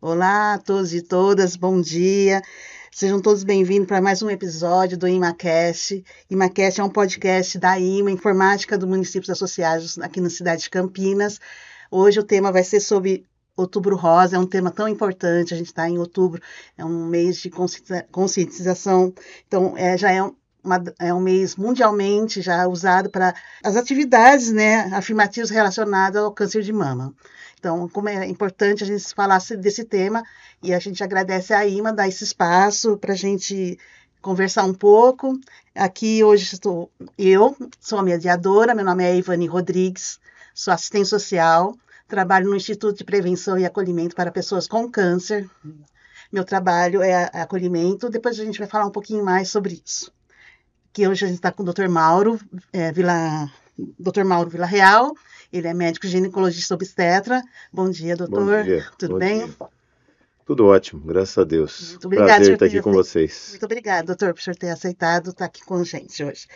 Olá a todos e todas, bom dia. Sejam todos bem-vindos para mais um episódio do ImaCast. ImaCast é um podcast da IMA, Informática do Municípios Associados, aqui na cidade de Campinas. Hoje o tema vai ser sobre Outubro Rosa, é um tema tão importante, a gente está em outubro, é um mês de conscientização, então é um mês mundialmente já usado para as atividades, né, afirmativas relacionadas ao câncer de mama. Então, como é importante a gente falar desse tema, e a gente agradece a IMA dar esse espaço para a gente conversar um pouco. Aqui hoje eu sou a mediadora, meu nome é Ivani Rodrigues, sou assistente social, trabalho no Instituto de Prevenção e Acolhimento para Pessoas com Câncer. Meu trabalho é acolhimento, depois a gente vai falar um pouquinho mais sobre isso. Aqui hoje a gente está com o Dr. Mauro Dr. Mauro Villarreal. Ele é médico ginecologista obstetra. Bom dia, doutor. Bom dia. Tudo Bom bem? dia. Tudo ótimo, graças a Deus. Muito obrigada, Prazer estar aqui com vocês. Muito obrigada, doutor, por o senhor ter aceitado estar aqui com a gente hoje.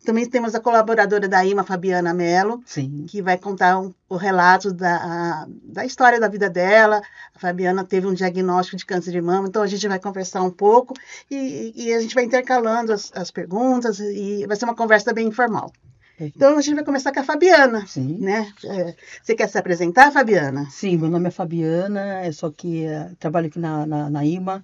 Também temos a colaboradora da IMA, Fabiana Mello, Sim. que vai contar o relato da história da vida dela. A Fabiana teve um diagnóstico de câncer de mama, então a gente vai conversar um pouco e a gente vai intercalando as perguntas e vai ser uma conversa bem informal. Então, a gente vai começar com a Fabiana. Sim. Né? Você quer se apresentar, Fabiana? Sim, meu nome é Fabiana, eu só que trabalho aqui na IMA.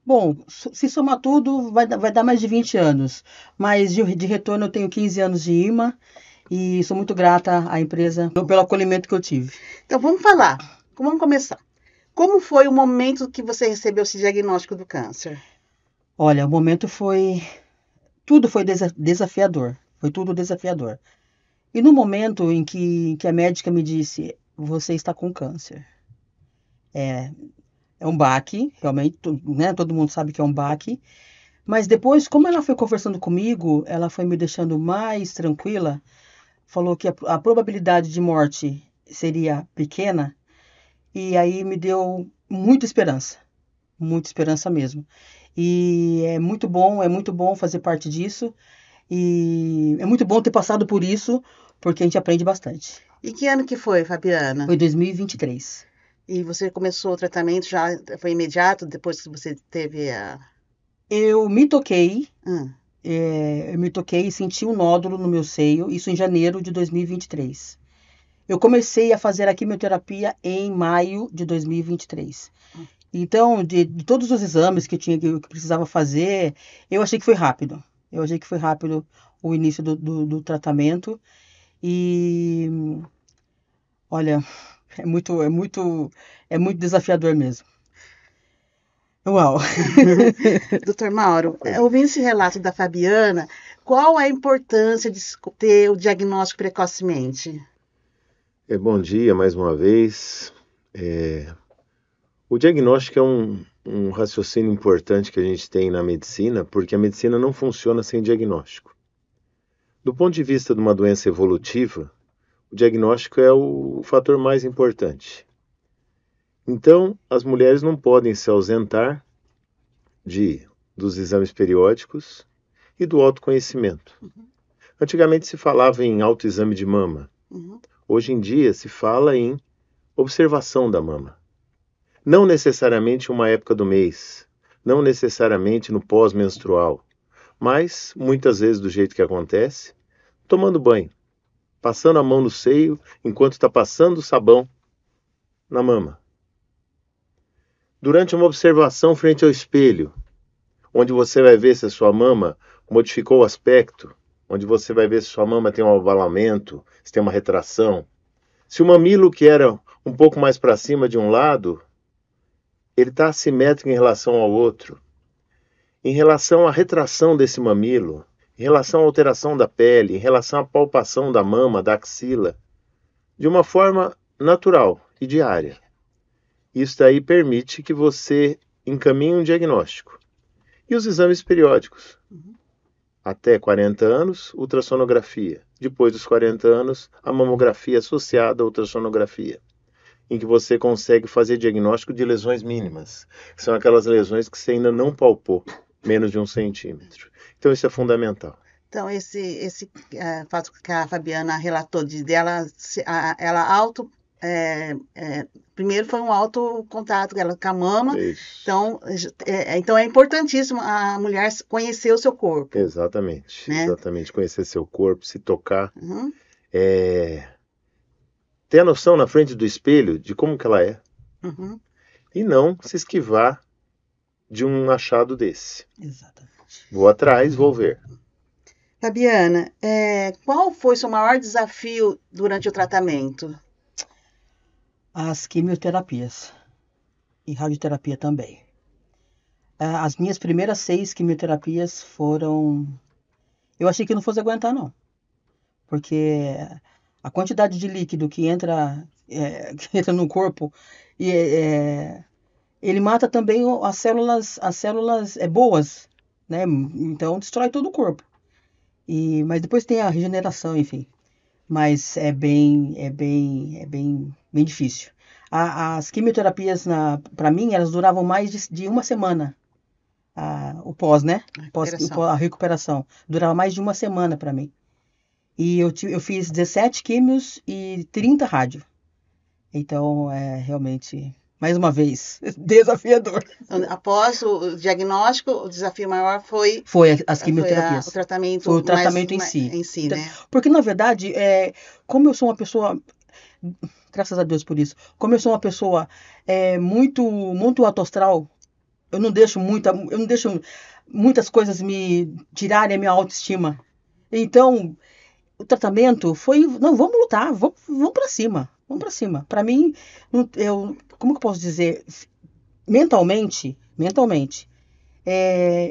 Bom, se somar tudo, vai dar mais de 20 anos. Mas de retorno eu tenho 15 anos de IMA e sou muito grata à empresa pelo acolhimento que eu tive. Então, vamos falar. Vamos começar. Como foi o momento que você recebeu esse diagnóstico do câncer? Olha, o momento foi... Tudo foi desafiador. Foi tudo desafiador. E no momento em que a médica me disse, você está com câncer. É um baque, realmente, né? Todo mundo sabe que é um baque. Mas depois, como ela foi conversando comigo, ela foi me deixando mais tranquila. Falou que a probabilidade de morte seria pequena. E aí me deu muita esperança mesmo. E é muito bom fazer parte disso. E é muito bom ter passado por isso, porque a gente aprende bastante. E que ano que foi, Fabiana? Foi 2023. E você começou o tratamento já, foi imediato, depois que você teve a... Eu me toquei e senti um nódulo no meu seio, isso em janeiro de 2023. Eu comecei a fazer a quimioterapia em maio de 2023. Então, de todos os exames que eu precisava fazer, eu achei que foi rápido. Eu achei que foi rápido o início do tratamento. E, olha, é muito desafiador mesmo. Uau! Doutor Mauro, ouvindo esse relato da Fabiana, qual a importância de ter o diagnóstico precocemente? Bom dia mais uma vez. O diagnóstico é um raciocínio importante que a gente tem na medicina, porque a medicina não funciona sem diagnóstico. Do ponto de vista de uma doença evolutiva, o diagnóstico é o fator mais importante. Então, as mulheres não podem se ausentar dos exames periódicos e do autoconhecimento. Antigamente se falava em autoexame de mama. Hoje em dia se fala em observação da mama. Não necessariamente em uma época do mês, não necessariamente no pós-menstrual, mas muitas vezes do jeito que acontece, tomando banho, passando a mão no seio enquanto está passando o sabão na mama. Durante uma observação frente ao espelho, onde você vai ver se a sua mama modificou o aspecto, onde você vai ver se sua mama tem um ovalamento, se tem uma retração. Se o mamilo que era um pouco mais para cima de um lado, ele está assimétrico em relação ao outro. Em relação à retração desse mamilo, em relação à alteração da pele, em relação à palpação da mama, da axila, de uma forma natural e diária. Isso daí permite que você encaminhe um diagnóstico. E os exames periódicos? Até 40 anos, ultrassonografia. Depois dos 40 anos, a mamografia associada à ultrassonografia, em que você consegue fazer diagnóstico de lesões mínimas, que são aquelas lesões que você ainda não palpou, menos de 1 centímetro. Então isso é fundamental. Então, esse fato que a Fabiana relatou ela primeiro foi um autocontato dela com a mama. Isso. Então é importantíssimo a mulher conhecer o seu corpo. Exatamente, né? exatamente. Conhecer seu corpo, se tocar. Uhum. Ter a noção na frente do espelho de como que ela é. Uhum. E não se esquivar de um achado desse. Exatamente. Vou atrás, vou ver. Fabiana, qual foi seu maior desafio durante o tratamento? As quimioterapias e radioterapia também. As minhas primeiras 6 quimioterapias foram... Eu achei que não fosse aguentar, não. Porque a quantidade de líquido que entra no corpo, ele mata também as células boas, né? Então destrói todo o corpo. Mas depois tem a regeneração, enfim. Mas é bem difícil. As quimioterapias, para mim, elas duravam mais de uma semana. O pós, né? A recuperação. Durava mais de uma semana para mim. E eu fiz 17 químios e 30 rádio. Então, realmente, mais uma vez, desafiador. Após o diagnóstico, o desafio maior foi as quimioterapias. Foi o tratamento, foi o tratamento em si. Né? Porque, na verdade, como eu sou uma pessoa... Graças a Deus por isso. Como eu sou uma pessoa muito alto astral, eu não deixo muitas coisas me tirarem a minha autoestima. Então, o tratamento foi... Não, vamos lutar, vamos para cima. Vamos para cima. Para mim, como que eu posso dizer? Mentalmente,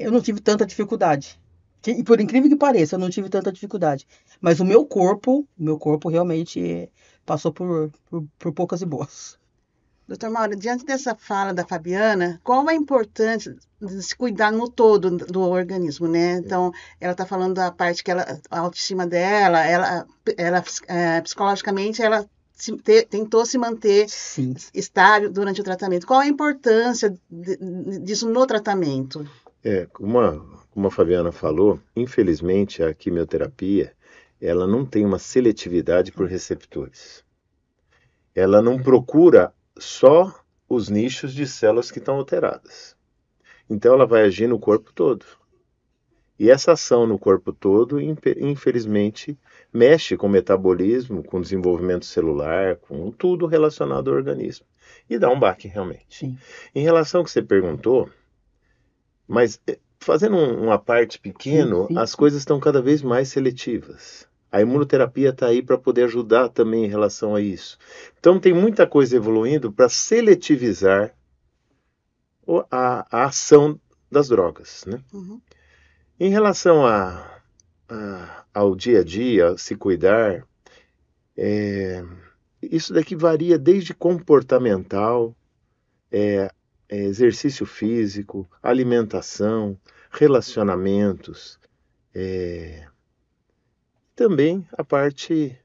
eu não tive tanta dificuldade. E por incrível que pareça, eu não tive tanta dificuldade. Mas o meu corpo realmente passou por poucas e boas. Doutor Mauro, diante dessa fala da Fabiana, qual a importância de se cuidar no todo do organismo, né? Então, ela está falando da parte que a autoestima dela, ela psicologicamente, ela tentou se manter estável durante o tratamento. Qual a importância disso no tratamento? Como a Fabiana falou, infelizmente a quimioterapia, ela não tem uma seletividade por receptores. Ela não procura só os nichos de células que estão alteradas. Então ela vai agir no corpo todo. E essa ação no corpo todo, infelizmente, mexe com o metabolismo, com o desenvolvimento celular, com tudo relacionado ao organismo. E dá um baque realmente. Sim. Em relação ao que você perguntou, mas fazendo uma parte pequeno, as coisas estão cada vez mais seletivas. A imunoterapia está aí para poder ajudar também em relação a isso. Então tem muita coisa evoluindo para seletivizar a ação das drogas, né? Uhum. Em relação ao dia a dia, se cuidar, isso daqui varia desde comportamental, exercício físico, alimentação, relacionamentos, também a parte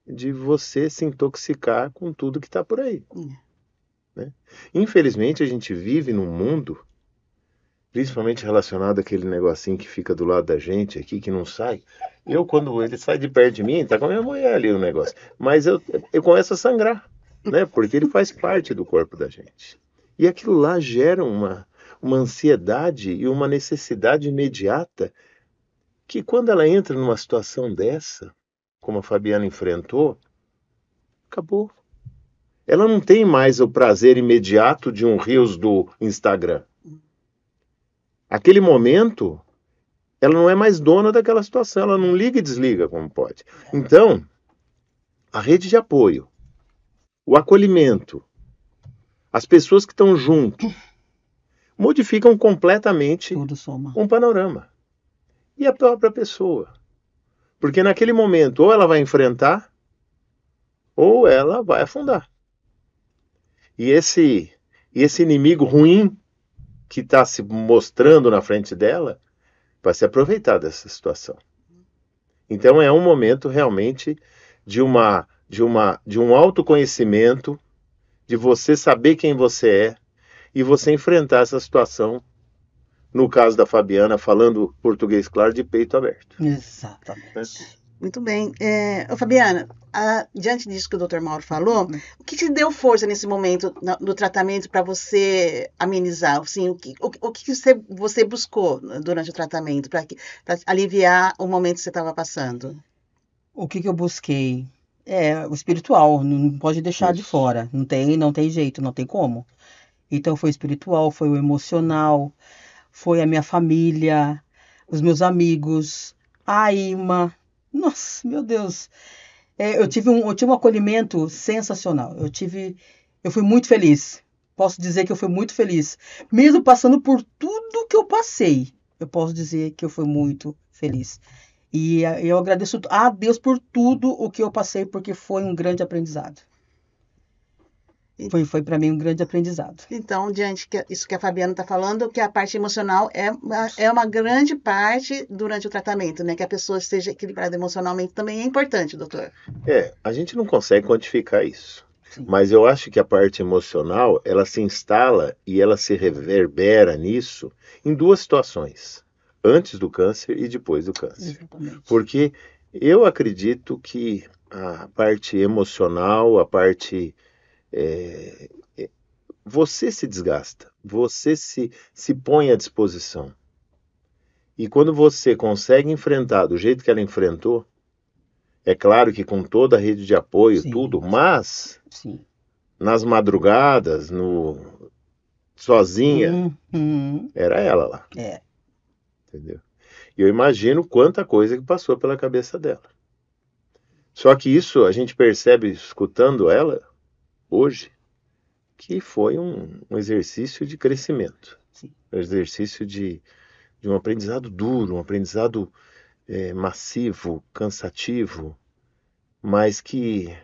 de você se intoxicar com tudo que está por aí. Né? Infelizmente, a gente vive num mundo, principalmente relacionado àquele negocinho que fica do lado da gente aqui, que não sai. Quando ele sai de perto de mim, tá com a minha mulher ali o negócio. Mas eu começo a sangrar, né? Porque ele faz parte do corpo da gente. E aquilo lá gera uma ansiedade e uma necessidade imediata que quando ela entra numa situação dessa, como a Fabiana enfrentou, acabou. Ela não tem mais o prazer imediato de um Reels do Instagram. Aquele momento, ela não é mais dona daquela situação, ela não liga e desliga como pode. Então, a rede de apoio, o acolhimento, as pessoas que estão junto, modificam completamente um panorama. E a própria pessoa. Porque naquele momento, ou ela vai enfrentar, ou ela vai afundar. E esse inimigo ruim que está se mostrando na frente dela, vai se aproveitar dessa situação. Então é um momento realmente de um autoconhecimento, de você saber quem você é, e você enfrentar essa situação, no caso da Fabiana, falando português claro, de peito aberto. Exatamente. Né? Muito bem. Ô, Fabiana, diante disso que o Dr. Mauro falou, o que te deu força nesse momento do tratamento para você amenizar? Assim, o que você buscou durante o tratamento para aliviar o momento que você estava passando? O que eu busquei? O espiritual, não pode deixar de Isso. fora. Não tem jeito, não tem como. Então foi o espiritual, foi o emocional, foi a minha família, os meus amigos, a Ima. Nossa, meu Deus. Eu tive um acolhimento sensacional. Eu fui muito feliz. Posso dizer que eu fui muito feliz. Mesmo passando por tudo que eu passei, eu posso dizer que eu fui muito feliz. E eu agradeço a Deus por tudo o que eu passei, porque foi um grande aprendizado. Foi para mim um grande aprendizado. Então, diante isso que a Fabiana está falando, que a parte emocional é uma grande parte durante o tratamento, né? Que a pessoa esteja equilibrada emocionalmente também é importante, doutor. A gente não consegue quantificar isso. Sim. Mas eu acho que a parte emocional, ela se instala e ela se reverbera nisso em duas situações. Antes do câncer e depois do câncer. Exatamente. Porque eu acredito que a parte emocional, a parte... você se desgasta, você se põe à disposição. E quando você consegue enfrentar do jeito que ela enfrentou, é claro que com toda a rede de apoio, Sim. tudo, mas Sim. nas madrugadas, sozinha, Uhum. era ela lá. Entendeu? E eu imagino quanta coisa que passou pela cabeça dela. Só que isso a gente percebe escutando ela hoje, que foi um exercício de crescimento. Sim. Um exercício de um aprendizado duro, um aprendizado massivo, cansativo, mas que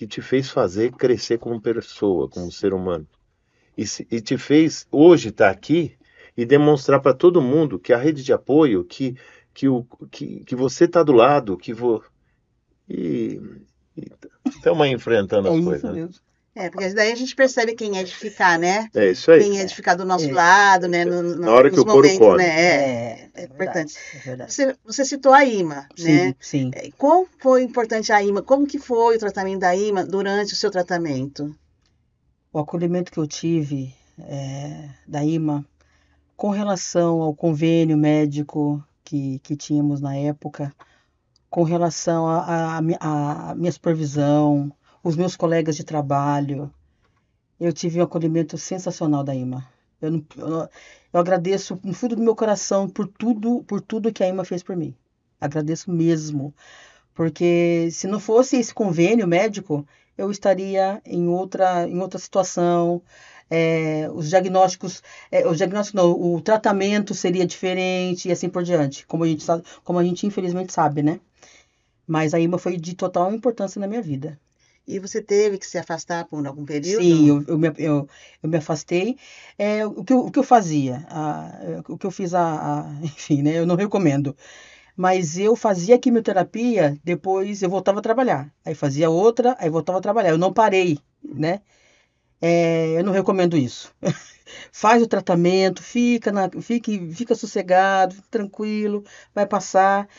te fez fazer crescer como pessoa, como ser humano. E te fez hoje estar aqui e demonstrar para todo mundo que a rede de apoio, que você está do lado, e estamos aí enfrentando as É coisas. isso Né? mesmo. Porque daí a gente percebe quem é de ficar, né? É isso aí. Quem é de ficar do nosso lado, né? Na hora que nos o couro momentos, come. né? É importante. É verdade. Você citou a IMA, né? Sim. Como foi importante a IMA? Como que foi o tratamento da IMA durante o seu tratamento? O acolhimento que eu tive da IMA com relação ao convênio médico que tínhamos na época, com relação à minha supervisão, os meus colegas de trabalho, eu tive um acolhimento sensacional da IMA. Eu agradeço no fundo do meu coração por tudo que a IMA fez por mim. Agradeço mesmo, porque se não fosse esse convênio médico, eu estaria em outra situação. Os diagnósticos não, o tratamento seria diferente e assim por diante, como a gente infelizmente sabe, né? Mas a IMA foi de total importância na minha vida. E você teve que se afastar por algum período? Sim, eu me afastei. O que eu fazia? O que eu fiz, enfim, né? Eu não recomendo. Mas eu fazia quimioterapia, depois eu voltava a trabalhar. Aí fazia outra, aí voltava a trabalhar. Eu não parei, né? Eu não recomendo isso. Faz o tratamento, fica sossegado, tranquilo, vai passar.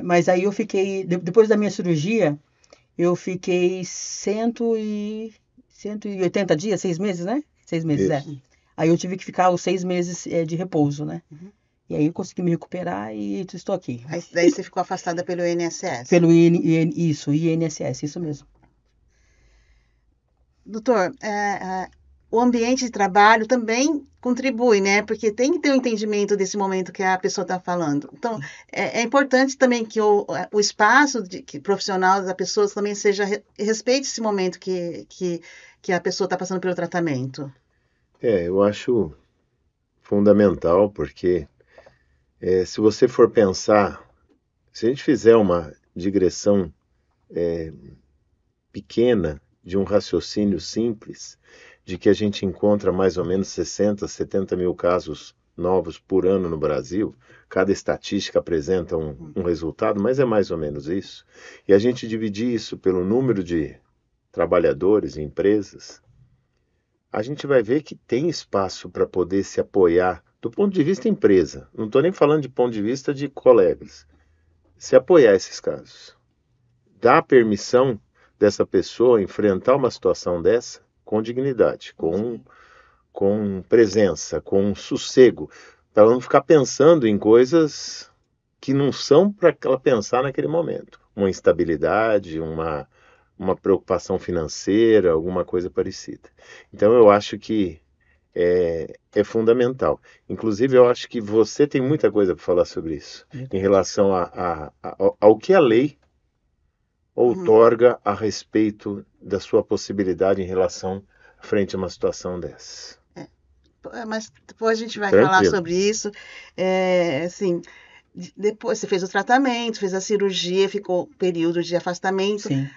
Mas aí eu fiquei, depois da minha cirurgia, eu fiquei 180 dias, 6 meses, né? 6 meses, Isso. Aí eu tive que ficar os 6 meses de repouso, né? E aí eu consegui me recuperar e estou aqui. Aí, daí você ficou afastada pelo INSS? Pelo INSS, isso mesmo. Doutor, o ambiente de trabalho também contribui, né? Porque tem que ter um entendimento desse momento que a pessoa está falando. Então, é importante também que o espaço profissional da pessoa também respeite esse momento que a pessoa está passando pelo tratamento. Eu acho fundamental, porque se você for pensar, se a gente fizer uma digressão pequena de um raciocínio simples, de que a gente encontra mais ou menos 60, 70 mil casos novos por ano no Brasil, cada estatística apresenta um resultado, mas é mais ou menos isso, e a gente dividir isso pelo número de trabalhadores e empresas, a gente vai ver que tem espaço para poder se apoiar do ponto de vista empresa. Não estou nem falando de ponto de vista de colegas. se apoiar esses casos. Dar permissão dessa pessoa enfrentar uma situação dessa com dignidade, com presença, com sossego, para ela não ficar pensando em coisas que não são para ela pensar naquele momento. Uma instabilidade, uma preocupação financeira, alguma coisa parecida. Então eu acho que é fundamental. Inclusive, eu acho que você tem muita coisa para falar sobre isso, em relação ao que a lei outorga a respeito da sua possibilidade em relação frente a uma situação dessa. Mas depois a gente vai Tranquilo. falar sobre isso. Assim, depois você fez o tratamento, fez a cirurgia, ficou um período de afastamento. Sim,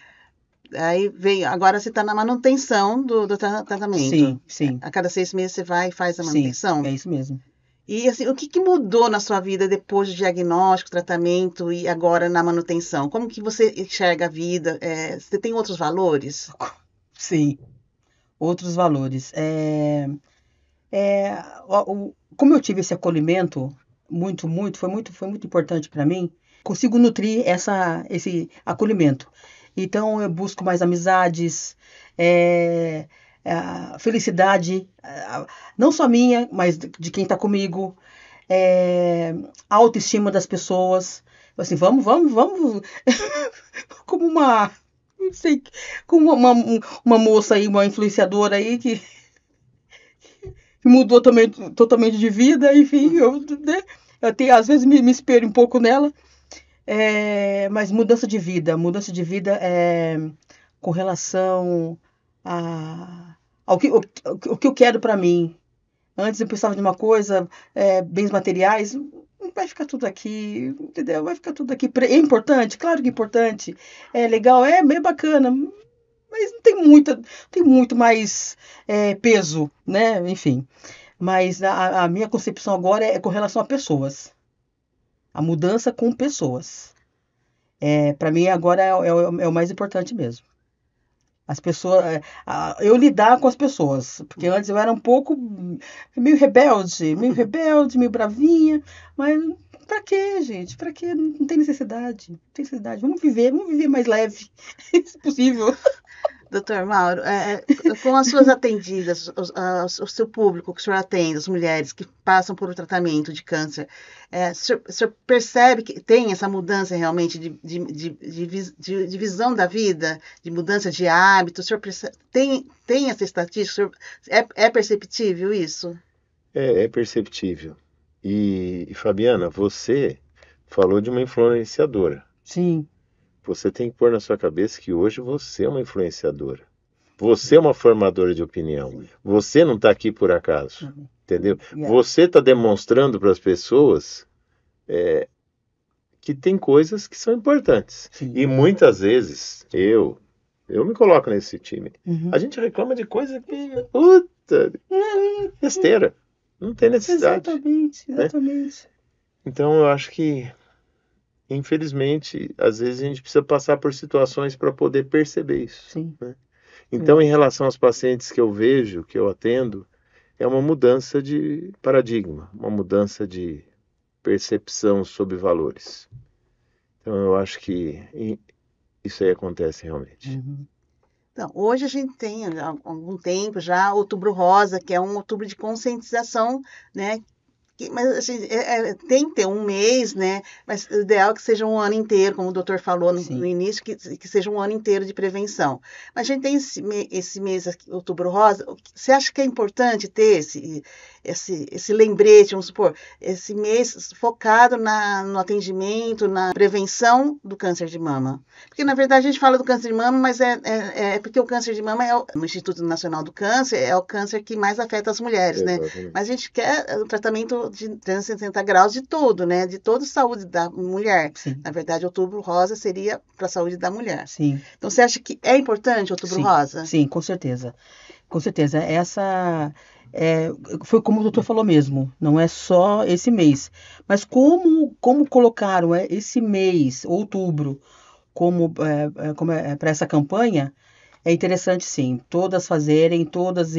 Aí veio, agora você está na manutenção do tratamento. sim, sim. A cada 6 meses você vai e faz a Sim, manutenção. é isso mesmo. E assim, o que mudou na sua vida depois do diagnóstico, tratamento e agora na manutenção? Como que você enxerga a vida? Você tem outros valores? Sim, outros valores. Como eu tive esse acolhimento, foi muito importante para mim, consigo nutrir esse acolhimento. Então, eu busco mais amizades, a felicidade, não só minha, mas de quem está comigo, a autoestima das pessoas. Assim, vamos, como não sei, como uma moça aí, uma influenciadora aí que mudou também totalmente de vida, enfim, né, eu tenho, às vezes me espelho um pouco nela. Mas mudança de vida com relação ao que eu quero para mim. Antes eu pensava de uma coisa, bens materiais, vai ficar tudo aqui, entendeu? Vai ficar tudo aqui. É importante? Claro que é importante. É legal, é meio bacana, mas não tem muito mais peso, né? Enfim. Mas a minha concepção agora é com relação a pessoas. A mudança com pessoas. Para mim agora é o mais importante mesmo. As pessoas, eu lidar com as pessoas, porque antes eu era um pouco meio rebelde, meio bravinha, mas pra quê, gente? Pra quê? Não tem necessidade, não tem necessidade. Vamos viver mais leve, se possível. Doutor Mauro, com as suas atendidas, o seu público que o senhor atende, as mulheres que passam por um tratamento de câncer, o senhor percebe que tem essa mudança realmente de visão da vida, de mudança de hábito? O senhor tem essa estatística? É perceptível isso? É perceptível. E Fabiana, você falou de uma influenciadora. Sim. Você tem que pôr na sua cabeça que hoje você é uma influenciadora. Você é uma formadora de opinião. Sim. Você não está aqui por acaso. Entendeu? Yeah. Você está demonstrando para as pessoas que tem coisas que são importantes. Sim. E muitas vezes, eu me coloco nesse time. Uhum. A gente reclama de coisa que, puta, besteira. Não tem necessidade. Exatamente. Então eu acho que, infelizmente, às vezes a gente precisa passar por situações para poder perceber isso. Sim. Né? Então, em relação aos pacientes que eu vejo, que eu atendo, é uma mudança de paradigma, uma mudança de percepção sobre valores. Então, eu acho que isso aí acontece realmente. Uhum. Então, hoje a gente tem há algum tempo já Outubro Rosa, que é um outubro de conscientização, né? Mas assim, tem que ter um mês, né? Mas o ideal é que seja um ano inteiro, como o doutor falou no início, que seja um ano inteiro de prevenção. Mas a gente tem esse mês aqui, Outubro Rosa. Você acha que é importante ter esse lembrete, vamos supor, esse mês focado no atendimento, na prevenção do câncer de mama? Porque, na verdade, a gente fala do câncer de mama, mas é porque o câncer de mama no Instituto Nacional do Câncer é o câncer que mais afeta as mulheres, né? Mas a gente quer o tratamento de 360 graus de todo, né? De toda a saúde da mulher. Sim. Na verdade, Outubro Rosa seria para a saúde da mulher. Sim. Então, você acha que é importante Outubro Rosa? Sim, com certeza. Com certeza. Foi como o doutor falou mesmo, não é só esse mês. Mas como colocaram esse mês, outubro, como para essa campanha, é interessante sim, todas fazerem, todas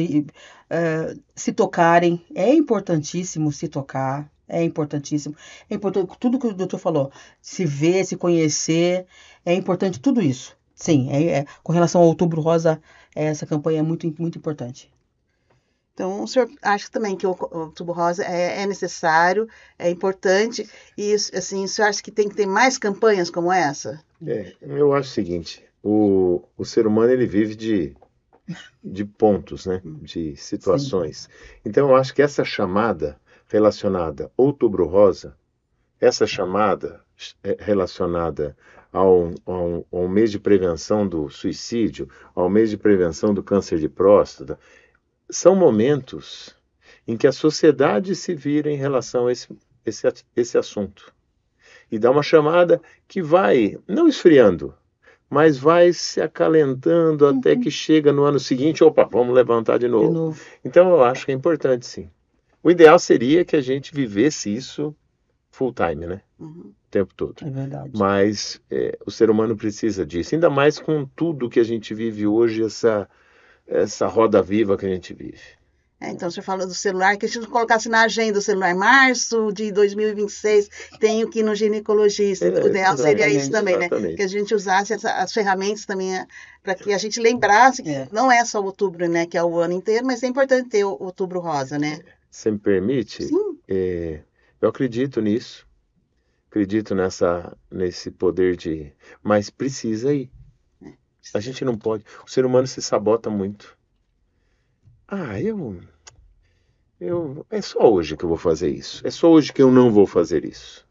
se tocarem. É importantíssimo se tocar, É importantíssimo. É importante tudo que o doutor falou. Se ver, se conhecer, é importante tudo isso. Sim, com relação ao Outubro Rosa, essa campanha é muito, muito importante. Então, o senhor acha também que o Outubro Rosa é necessário, é importante, e assim, o senhor acha que tem que ter mais campanhas como essa? Eu acho o seguinte, o ser humano ele vive de pontos, né? De situações. Então, eu acho que essa chamada relacionada Outubro Rosa, essa chamada relacionada ao mês de prevenção do suicídio, ao mês de prevenção do câncer de próstata, são momentos em que a sociedade se vira em relação a esse assunto. E dá uma chamada que vai, não esfriando, mas vai se acalentando até que chega no ano seguinte, opa, vamos levantar de novo. Então eu acho que é importante, sim. O ideal seria que a gente vivesse isso full time, né? O tempo todo. É verdade. Mas o ser humano precisa disso, ainda mais com tudo que a gente vive hoje, essa roda viva que a gente vive. Então, o senhor falou do celular, que a gente colocasse na agenda o celular, março de 2026, tenho que ir no ginecologista. O ideal seria isso também, né? Que a gente usasse as ferramentas também para que a gente lembrasse que não é só outubro, né? Que é o ano inteiro, mas é importante ter o Outubro Rosa, né? Você me permite? Sim. Eu acredito nisso. Acredito nesse poder de... Mas precisa ir. A gente não pode... O ser humano se sabota muito. É só hoje que eu vou fazer isso. É só hoje que eu não vou fazer isso.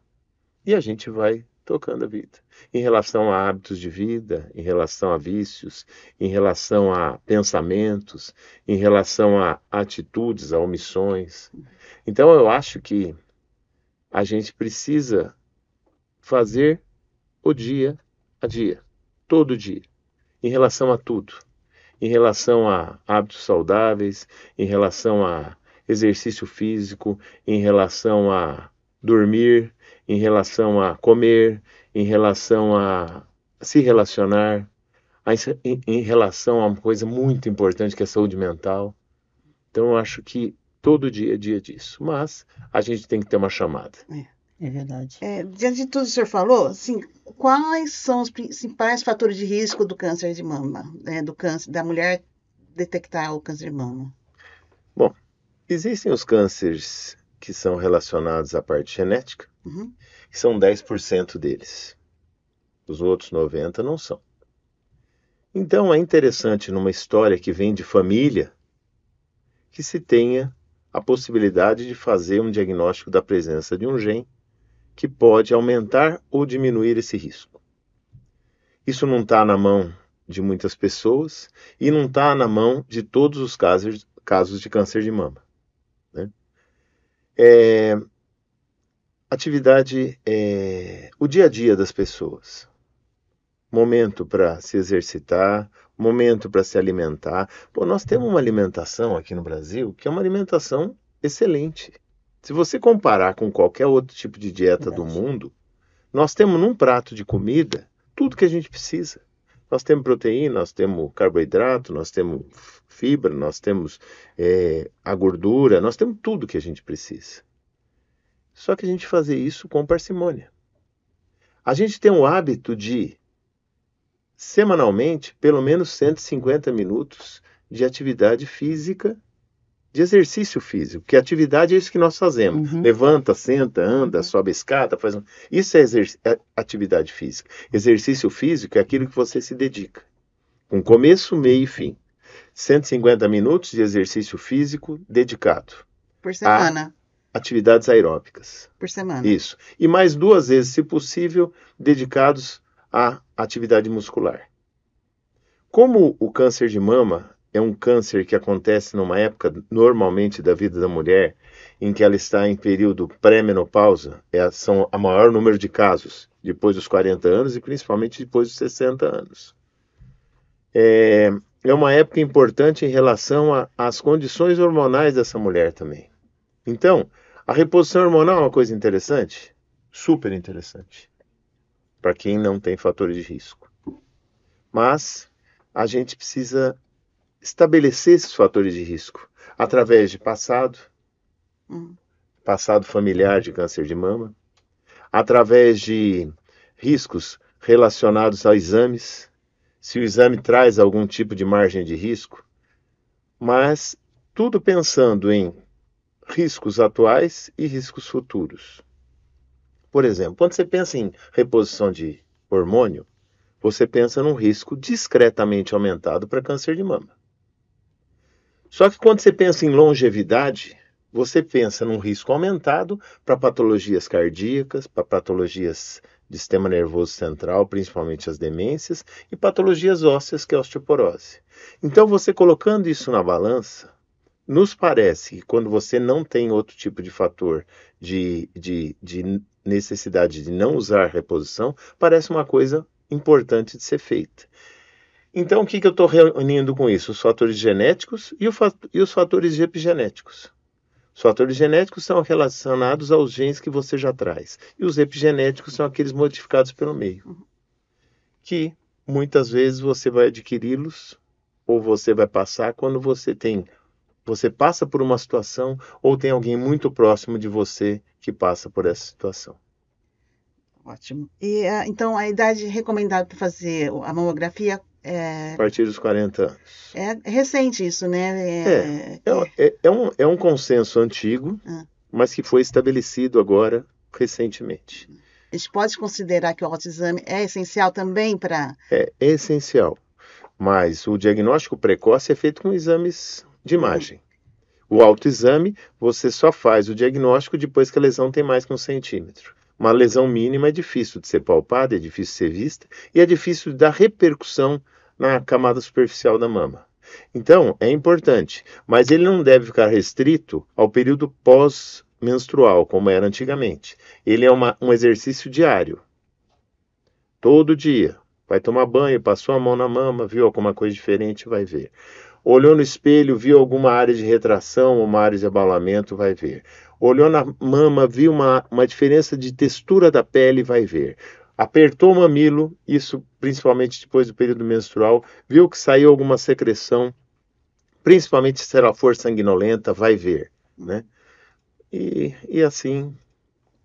E a gente vai tocando a vida. Em relação a hábitos de vida, em relação a vícios, em relação a pensamentos, em relação a atitudes, a omissões. Então eu acho que a gente precisa fazer o dia a dia, todo dia, em relação a tudo. Em relação a hábitos saudáveis, em relação a exercício físico, em relação a dormir, em relação a comer, em relação a se relacionar, em relação a uma coisa muito importante que é a saúde mental. Então eu acho que todo dia é dia disso, mas a gente tem que ter uma chamada. É verdade. Diante de tudo que o senhor falou, assim, quais são os principais fatores de risco do câncer de mama, do câncer da mulher detectar o câncer de mama? Bom, existem os cânceres que são relacionados à parte genética, que são 10% deles. Os outros 90% não são. Então é interessante numa história que vem de família que se tenha a possibilidade de fazer um diagnóstico da presença de um gene que pode aumentar ou diminuir esse risco. Isso não está na mão de muitas pessoas e não está na mão de todos os casos de câncer de mama. Né? Atividade, o dia a dia das pessoas. Momento para se exercitar, momento para se alimentar. Nós temos uma alimentação aqui no Brasil que é uma alimentação excelente. Se você comparar com qualquer outro tipo de dieta do mundo, nós temos num prato de comida tudo que a gente precisa. Nós temos proteína, nós temos carboidrato, nós temos fibra, nós temos a gordura, nós temos tudo que a gente precisa. Só que a gente fazer isso com parcimônia. A gente tem o hábito de, semanalmente, pelo menos 150 minutos de atividade física, de exercício físico, porque atividade é isso que nós fazemos. Levanta, senta, anda, sobe a escada, isso é atividade física. Exercício físico é aquilo que você se dedica. Com começo, meio e fim. 150 minutos de exercício físico dedicado. Por semana. A atividades aeróbicas. Por semana. Isso. E mais 2 vezes, se possível, dedicados à atividade muscular. Como o câncer de mama é um câncer que acontece numa época, normalmente, da vida da mulher, em que ela está em período pré-menopausa, são o maior número de casos, depois dos 40 anos e principalmente depois dos 60 anos. É uma época importante em relação às condições hormonais dessa mulher também. Então, a reposição hormonal é uma coisa interessante, super interessante, para quem não tem fatores de risco. Mas a gente precisa estabelecer esses fatores de risco através de passado, passado familiar de câncer de mama, através de riscos relacionados a exames, se o exame traz algum tipo de margem de risco, mas tudo pensando em riscos atuais e riscos futuros. Por exemplo, quando você pensa em reposição de hormônio, você pensa num risco discretamente aumentado para câncer de mama. Só que quando você pensa em longevidade, você pensa num risco aumentado para patologias cardíacas, para patologias de sistema nervoso central, principalmente as demências, e patologias ósseas, que é a osteoporose. Então, você colocando isso na balança, nos parece que quando você não tem outro tipo de fator de necessidade de não usar reposição, parece uma coisa importante de ser feita. Então, o que eu estou reunindo com isso? Os fatores genéticos e os fatores epigenéticos. Os fatores genéticos são relacionados aos genes que você já traz. E os epigenéticos são aqueles modificados pelo meio. Que muitas vezes você vai adquiri-los ou você vai passar quando você passa por uma situação ou tem alguém muito próximo de você que passa por essa situação. Ótimo. E então a idade recomendada para fazer a mamografia a partir dos 40 anos. É recente isso, né? É um consenso antigo, mas que foi estabelecido agora recentemente. A gente pode considerar que o autoexame é essencial também para... É essencial, mas o diagnóstico precoce é feito com exames de imagem. O autoexame, você só faz o diagnóstico depois que a lesão tem mais que 1 centímetro. Uma lesão mínima é difícil de ser palpada, é difícil de ser vista e é difícil de dar repercussão na camada superficial da mama. Então, é importante, mas ele não deve ficar restrito ao período pós-menstrual, como era antigamente. Ele é um exercício diário. Todo dia. Vai tomar banho, passou a mão na mama, viu alguma coisa diferente, vai ver. Olhou no espelho, viu alguma área de retração, uma área de abalamento, vai ver. Olhou na mama, viu uma diferença de textura da pele, vai ver. Apertou o mamilo, isso principalmente depois do período menstrual, viu que saiu alguma secreção, principalmente se ela for sanguinolenta, vai ver, né? E assim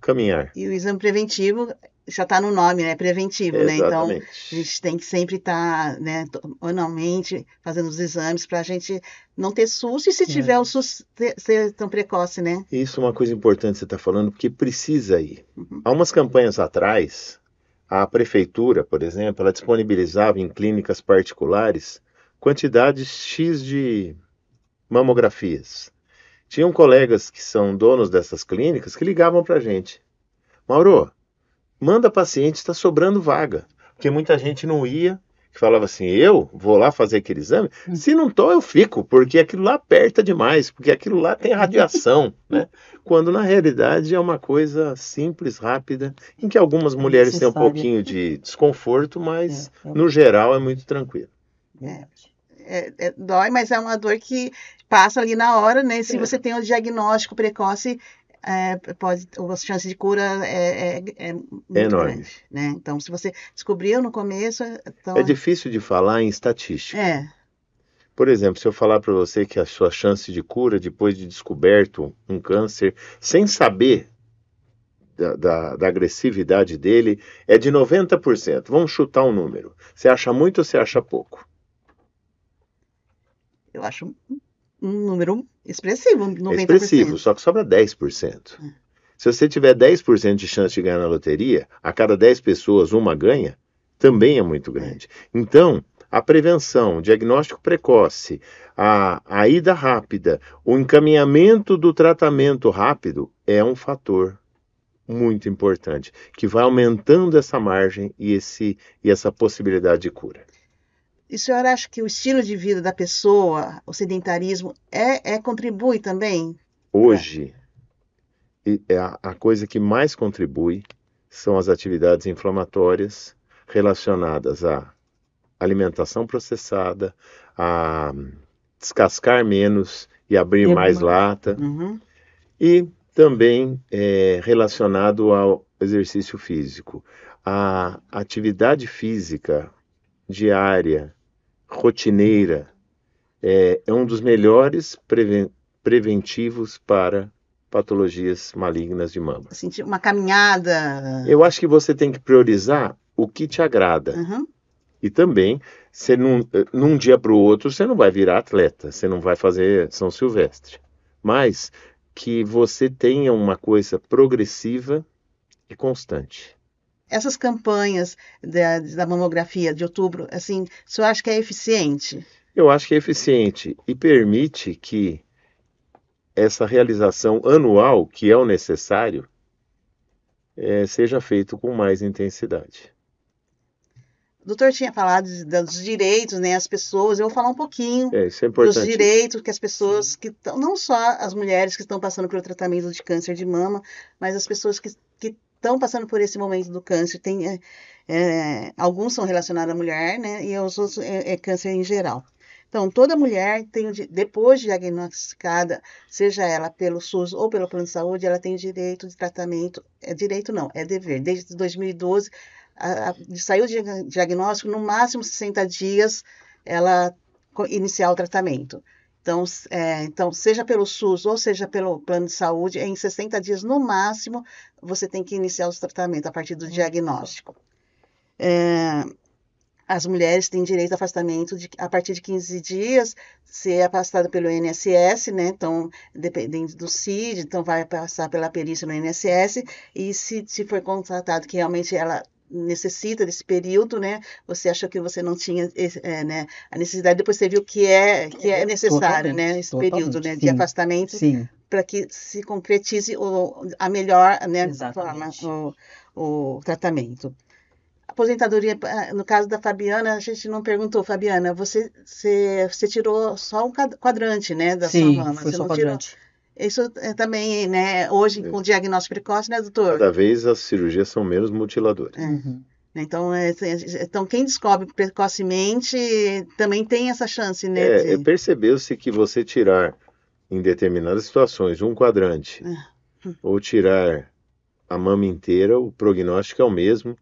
caminhar. E o exame preventivo já está no nome, né? Preventivo, né? Então, a gente tem que sempre estar, né, anualmente fazendo os exames para a gente não ter susto e se tiver o susto ser tão precoce, né? Isso é uma coisa importante que você está falando, porque precisa ir. Há umas campanhas atrás, a prefeitura, por exemplo, ela disponibilizava em clínicas particulares quantidades X de mamografias. Tinham colegas que são donos dessas clínicas que ligavam para a gente. Mauro, manda paciente, está sobrando vaga. Porque muita gente não ia, que falava assim, eu vou lá fazer aquele exame? Se não estou, eu fico, porque aquilo lá aperta demais, porque aquilo lá tem radiação, né? Quando na realidade é uma coisa simples, rápida, em que algumas mulheres têm um pouquinho de desconforto, mas no geral é muito tranquilo. Dói, mas é uma dor que passa ali na hora, né? Se você tem um diagnóstico precoce, a chance de cura é muito enorme, grande, né? Então, se você descobriu no começo... Então... É difícil de falar em estatística. Por exemplo, se eu falar para você que a sua chance de cura depois de descoberto um câncer, sem saber da agressividade dele, é de 90%. Vamos chutar um número. Você acha muito ou você acha pouco? Eu acho um número expressivo, 90%. Expressivo, só que sobra 10%. Se você tiver 10% de chance de ganhar na loteria, a cada 10 pessoas uma ganha, também é muito grande. Então, a prevenção, o diagnóstico precoce, a ida rápida, o encaminhamento do tratamento rápido é um fator muito importante, que vai aumentando essa margem e essa possibilidade de cura. E o senhor acha que o estilo de vida da pessoa, o sedentarismo, contribui também? Hoje, a coisa que mais contribui são as atividades inflamatórias relacionadas à alimentação processada, a descascar menos e abrir mais lata, e também relacionado ao exercício físico. A atividade física diária, rotineira, é um dos melhores preventivos para patologias malignas de mama. Assim, tipo uma caminhada. Eu acho que você tem que priorizar o que te agrada. Uhum. E também, você num dia para o outro, você não vai virar atleta, você não vai fazer São Silvestre. Mas que você tenha uma coisa progressiva e constante. Essas campanhas da mamografia de outubro, assim, o senhor acha que é eficiente? Eu acho que é eficiente e permite que essa realização anual, que é o necessário, seja feito com mais intensidade. O doutor tinha falado dos direitos, né, as pessoas, eu vou falar um pouquinho Isso é dos importante. direitos que as pessoas que estão, não só as mulheres que estão passando pelo tratamento de câncer de mama, mas as pessoas que estão passando por esse momento do câncer. Alguns são relacionados à mulher, né, e os outros é câncer em geral. Então, toda mulher tem, depois de diagnosticada, seja ela pelo SUS ou pelo plano de saúde, ela tem o direito de tratamento, direito não, é dever. Desde 2012, saiu o diagnóstico, no máximo 60 dias, ela iniciar o tratamento. Então, seja pelo SUS ou seja pelo plano de saúde, em 60 dias, no máximo, você tem que iniciar o tratamento a partir do diagnóstico. As mulheres têm direito a afastamento a partir de 15 dias, ser afastada pelo INSS, né? Então, dependendo do CID, então vai passar pela perícia no INSS, e se for constatado que realmente ela necessita desse período, né? Você achou que você não tinha né, a necessidade, depois você viu que é necessário, né? Esse período, né, de afastamento, para que se concretize a melhor, né, forma, o tratamento. Aposentadoria, no caso da Fabiana, a gente não perguntou, Fabiana, você tirou só um quadrante, né, da sua mama. Foi você só não quadrante. Tirou. Isso também, né, hoje com diagnóstico precoce, né, doutor? Cada vez as cirurgias são menos mutiladoras. Então, quem descobre precocemente também tem essa chance, né? Percebeu-se que você tirar, em determinadas situações, um quadrante, ou tirar a mama inteira, o prognóstico é o mesmo,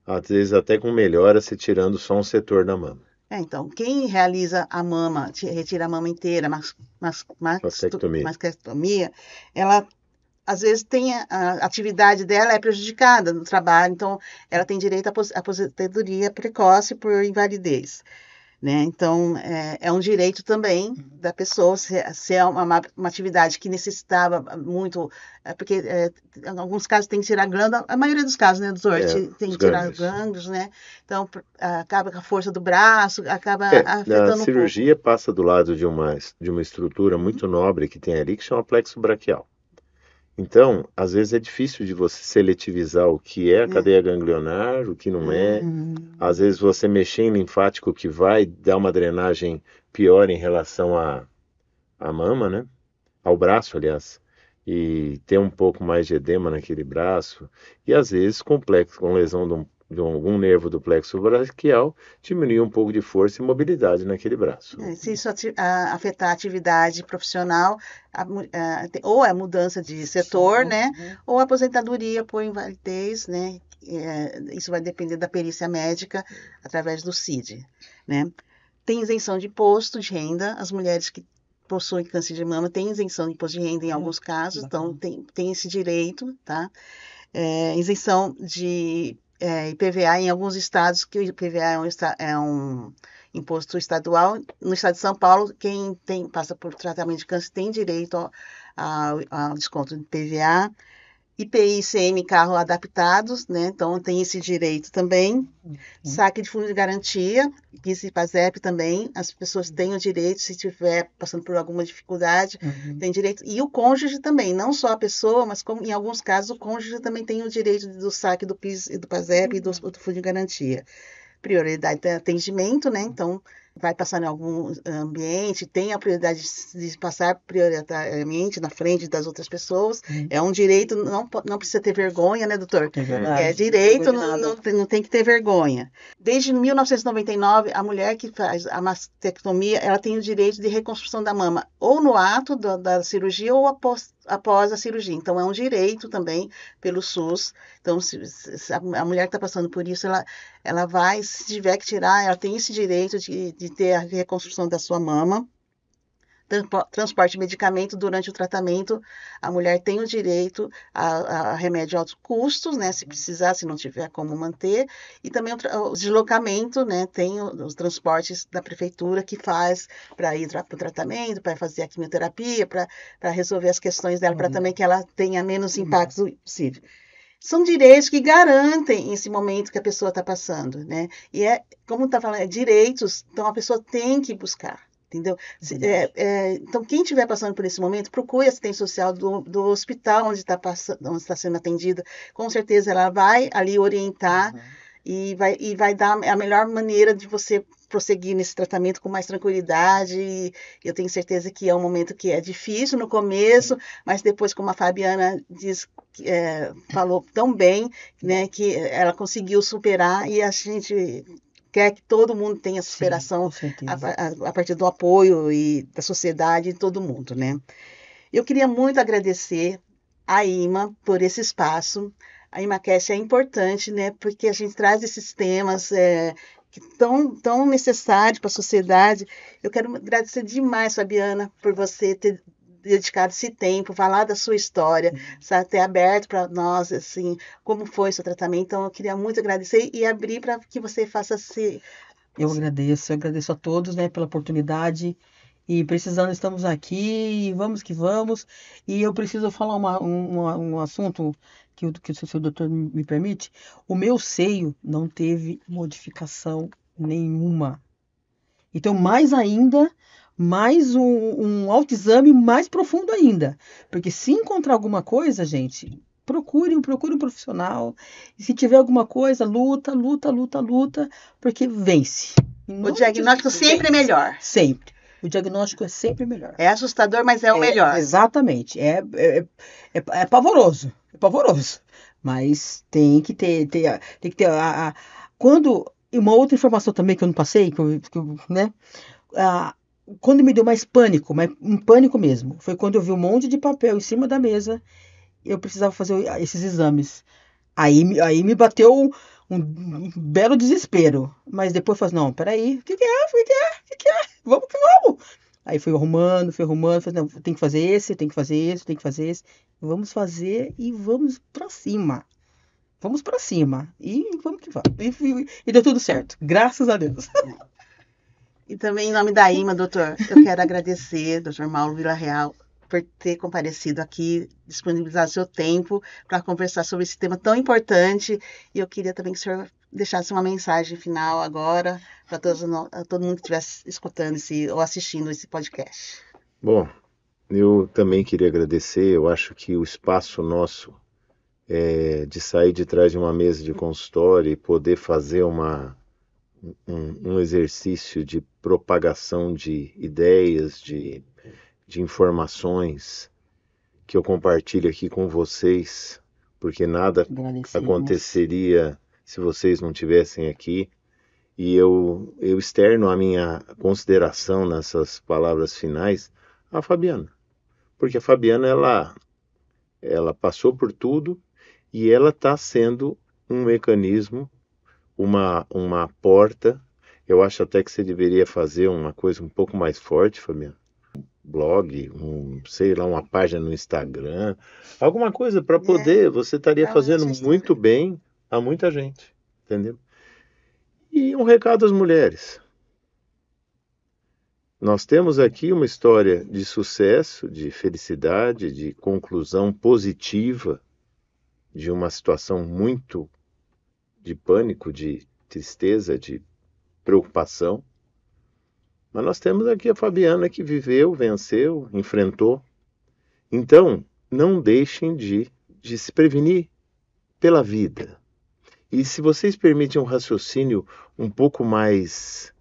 às vezes até com melhora se tirando só um setor da mama. Então, quem realiza a mama, retira a mama inteira, mastectomia, ela às vezes tem a atividade dela é prejudicada no trabalho, então ela tem direito à aposentadoria precoce por invalidez. Né? Então, é um direito também da pessoa, se é uma atividade que necessitava muito, porque em alguns casos tem que tirar glândula, a maioria dos casos, né, doutor? Tem que tirar gânglios, né? Então, acaba com a força do braço, acaba afetando um pouco. A cirurgia passa do lado de uma estrutura muito nobre que tem ali, que chama plexo braquial. Então, às vezes é difícil de você seletivizar o que é a cadeia ganglionar, o que não é. Às vezes você mexer em linfático que vai dar uma drenagem pior em relação à mama, né? Ao braço, aliás. E ter um pouco mais de edema naquele braço. E às vezes complexo, com lesão de algum nervo do plexo braquial, diminuir um pouco de força e mobilidade naquele braço. Se isso afetar a atividade profissional, ou a mudança de setor, né? Ou a aposentadoria por invalidez, né? Isso vai depender da perícia médica através do CID, né? Tem isenção de imposto de renda, as mulheres que possuem câncer de mama têm isenção de imposto de renda em alguns casos, então tem esse direito, tá? Isenção de IPVA em alguns estados, que o IPVA é um imposto estadual. No estado de São Paulo, quem passa por tratamento de câncer tem direito ao desconto de IPVA. IPI e ICM, carro adaptados, né? Então tem esse direito também. Saque de fundo de garantia, PIS e PASEP também, as pessoas têm o direito, se estiver passando por alguma dificuldade, tem direito. E o cônjuge também, não só a pessoa, mas como em alguns casos o cônjuge também tem o direito do saque do PIS e do PASEP e do fundo de garantia. Prioridade de atendimento, né? Então, vai passar em algum ambiente, tem a prioridade de passar prioritariamente na frente das outras pessoas. É um direito, não precisa ter vergonha, né, doutor? É direito, não tem que ter vergonha. Desde 1999, a mulher que faz a mastectomia, ela tem o direito de reconstrução da mama, ou no ato da cirurgia, ou após a cirurgia. Então, é um direito também pelo SUS. Então, se a mulher que está passando por isso, ela vai, se tiver que tirar, ela tem esse direito de ter a reconstrução da sua mama. transporte de medicamento durante o tratamento. A mulher tem o direito a remédio altos custos, né, se precisar, se não tiver como manter, e também o deslocamento, né, tem os transportes da prefeitura que faz para ir para o tratamento, para fazer a quimioterapia, para resolver as questões dela, para também que ela tenha menos impactos possível. São direitos que garantem esse momento que a pessoa está passando, né? E como está falando, direitos, então a pessoa tem que buscar, entendeu? Então, quem estiver passando por esse momento, procure a assistência social do hospital onde está sendo atendida. Com certeza ela vai ali orientar e vai dar a melhor maneira de você prosseguir nesse tratamento com mais tranquilidade. E eu tenho certeza que é um momento que é difícil no começo, mas depois, como a Fabiana falou tão bem, né, que ela conseguiu superar, e a gente quer que todo mundo tenha essa superação a partir do apoio e da sociedade e todo mundo, né? Eu queria muito agradecer a IMA por esse espaço. A ImaCast é importante, né, porque a gente traz esses temas que tão necessários para a sociedade. Eu quero agradecer demais, Fabiana, por você ter dedicado esse tempo, falar da sua história, ter aberto para nós, assim, como foi o seu tratamento. Então, eu queria muito agradecer e abrir para que você faça Eu agradeço a todos, né, pela oportunidade. E precisando, estamos aqui, e vamos que vamos. E eu preciso falar um assunto que o seu doutor me permite. O meu seio não teve modificação nenhuma. Então, mais ainda, mais um autoexame mais profundo ainda. Porque se encontrar alguma coisa, gente, procure um profissional. E se tiver alguma coisa, luta, porque vence. O diagnóstico sempre é melhor. Sempre. O diagnóstico é sempre melhor. É assustador, mas é o melhor. Exatamente. É pavoroso. É pavoroso. Mas tem que ter quando... Uma outra informação também que eu não passei, né? Quando me deu mais pânico, mas um pânico mesmo, foi quando eu vi um monte de papel em cima da mesa, eu precisava fazer esses exames. Aí me bateu um belo desespero. Mas depois eu falei, não, peraí, o que é? Vamos que vamos! Aí fui arrumando, falei, não, tem que fazer esse. Vamos fazer e vamos pra cima. Vamos pra cima. E vamos que vamos. E deu tudo certo. Graças a Deus. E também, em nome da IMA, doutor, eu quero agradecer, doutor Mauro Villarreal, por ter comparecido aqui, disponibilizar seu tempo para conversar sobre esse tema tão importante. E eu queria também que o senhor deixasse uma mensagem final agora para todo mundo que estivesse escutando ou assistindo esse podcast. Bom, eu também queria agradecer. Eu acho que o espaço nosso de sair de trás de uma mesa de consultório e poder fazer um exercício de propagação de ideias, de informações que eu compartilho aqui com vocês, porque nada aconteceria se vocês não estivessem aqui. E eu externo a minha consideração nessas palavras finais à Fabiana, porque a Fabiana ela passou por tudo e ela está sendo um mecanismo, uma porta. Eu acho até que você deveria fazer uma coisa um pouco mais forte, Fabiana. Blog, uma página no Instagram, alguma coisa para poder, você estaria fazendo muito bem a muita gente, entendeu? E um recado às mulheres. Nós temos aqui uma história de sucesso, de felicidade, de conclusão positiva de uma situação muito de pânico, de tristeza, de preocupação. Mas nós temos aqui a Fabiana que viveu, venceu, enfrentou. Então, não deixem de se prevenir pela vida. E se vocês permitem um raciocínio um pouco mais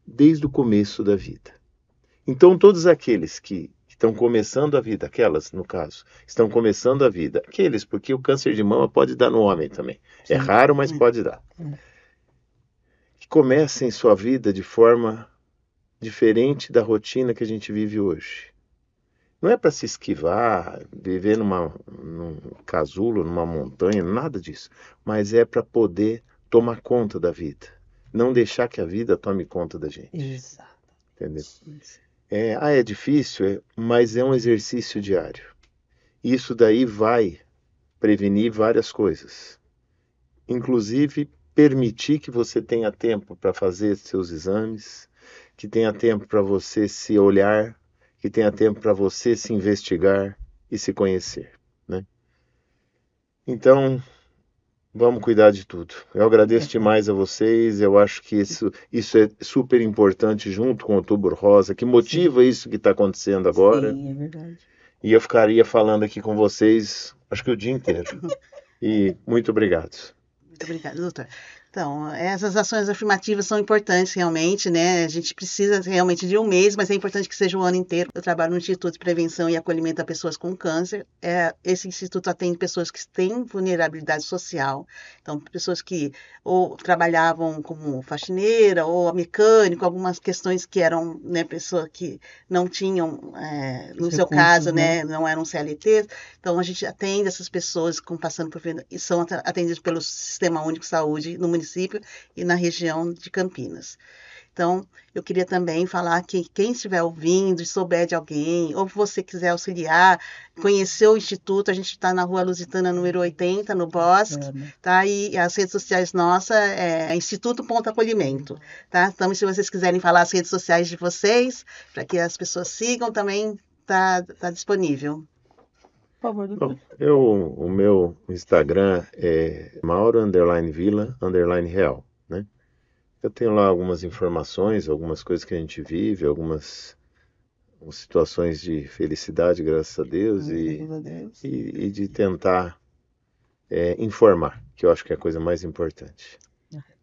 desde o começo da vida. Então, todos aqueles que estão começando a vida, aquelas, no caso, estão começando a vida, aqueles, porque o câncer de mama pode dar no homem também. Sim. É raro, mas pode dar. Que comecem sua vida de forma diferente da rotina que a gente vive hoje. Não é para se esquivar, viver num casulo, numa montanha, nada disso. Mas é para poder tomar conta da vida. Não deixar que a vida tome conta da gente. Exato. entendeu? É difícil, mas é um exercício diário. Isso daí vai prevenir várias coisas, inclusive permitir que você tenha tempo para fazer seus exames, que tenha tempo para você se olhar, que tenha tempo para você se investigar e se conhecer, né? Então, vamos cuidar de tudo. Eu agradeço demais a vocês. Eu acho que isso é super importante junto com o Outubro Rosa, que motiva isso que está acontecendo agora. Sim, é verdade. E eu ficaria falando aqui com vocês, acho que o dia inteiro. E muito obrigado. Muito obrigada, doutor. Então, essas ações afirmativas são importantes realmente, né? A gente precisa realmente de um mês, mas é importante que seja o ano inteiro. Eu trabalho no Instituto de Prevenção e Acolhimento a Pessoas com Câncer. Esse instituto atende pessoas que têm vulnerabilidade social. Então, pessoas que ou trabalhavam como faxineira ou mecânico, algumas questões que eram, né, pessoas que não tinham, no seu caso, né, não eram CLT. Então, a gente atende essas pessoas que passando por e são atendidas pelo Sistema Único de Saúde no município e na região de Campinas. Então, eu queria também falar que quem estiver ouvindo e souber de alguém, ou você quiser auxiliar, conhecer o Instituto, a gente está na Rua Lusitana, número 80, no Bosque, tá? E as redes sociais nossas é Instituto Ponto Acolhimento, tá? Então, se vocês quiserem falar as redes sociais de vocês, para que as pessoas sigam, também tá disponível. Por favor, doutor. O meu Instagram é Mauro_Vila_Real, né? Eu tenho lá algumas informações, algumas coisas que a gente vive, algumas situações de felicidade, graças a Deus, e de tentar informar, que eu acho que é a coisa mais importante.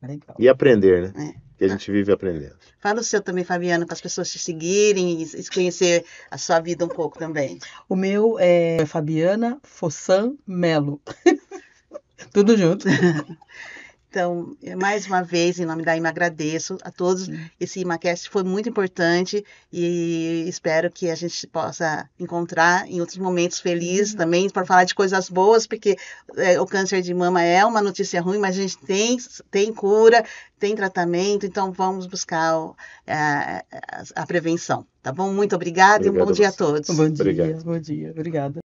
Legal. E aprender, né? Que a gente vive aprendendo. Fala o seu também, Fabiana, para as pessoas te seguirem e conhecer a sua vida um pouco também. O meu é Fabiana Fossan Melo. Tudo junto. Então, mais uma vez, em nome da IMA, agradeço a todos. Esse IMAcast foi muito importante e espero que a gente possa encontrar em outros momentos felizes também para falar de coisas boas, porque o câncer de mama é uma notícia ruim, mas a gente tem cura, tem tratamento, então vamos buscar a prevenção, tá bom? Muito obrigada e um bom dia a todos. Bom dia, obrigada.